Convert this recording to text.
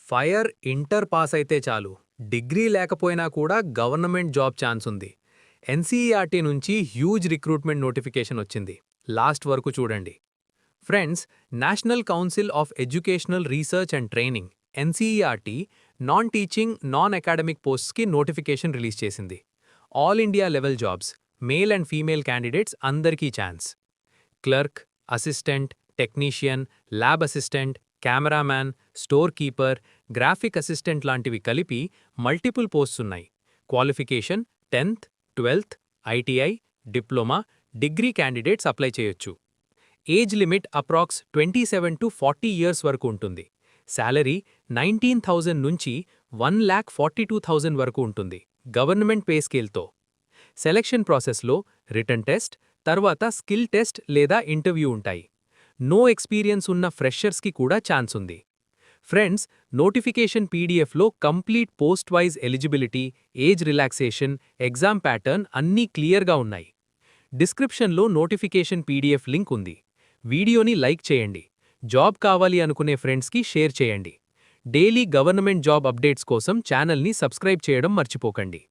Fire inter pass అయితే చాలు, degree లేకపోయినా కూడా గవర్నమెంట్ జాబ్ ఛాన్స్ ఉంది. ఎన్సీఈఆర్టీ నుంచి హ్యూజ్ రిక్రూట్మెంట్ నోటిఫికేషన్ వచ్చింది. లాస్ట్ వరకు చూడండి. Friends, national council of educational research and training NCERT non teaching, non academic పోస్ట్స్కి నోటిఫికేషన్ రిలీజ్ చేసింది. All India level jobs, male and female candidates అందరికీ chance. Clerk, assistant, technician, lab assistant, cameraman, store keeper, graphic assistant లాంటివి కలిపి multiple posts ఉన్నాయి. Qualification 10th, 12th, ITI, diploma, degree candidates apply చేయొచ్చు. Age limit approx 27 to 40 years వరకు ఉంటుంది. Salary 19,000 నుంచి 1,42,000 వరకు ఉంటుంది గవర్నమెంట్ పే స్కేల్తో. సెలక్షన్ ప్రాసెస్లో రిటన్ టెస్ట్, తర్వాత స్కిల్ టెస్ట్ లేదా ఇంటర్వ్యూ ఉంటాయి. నో ఎక్స్పీరియన్స్ ఉన్న ఫ్రెషర్స్కి కూడా ఛాన్స్ ఉంది. ఫ్రెండ్స్, నోటిఫికేషన్ పీడీఎఫ్లో complete post wise eligibility, age relaxation, exam pattern అన్నీ క్లియర్గా ఉన్నాయి. డిస్క్రిప్షన్లో నోటిఫికేషన్ పీడీఎఫ్ లింక్ ఉంది. వీడియోని లైక్ చేయండి. జాబ్ కావాలి అనుకునే ఫ్రెండ్స్కి షేర్ చేయండి. డైలీ గవర్నమెంట్ జాబ్ అప్డేట్స్ కోసం ఛానల్ని సబ్స్క్రైబ్ చేయడం మర్చిపోకండి.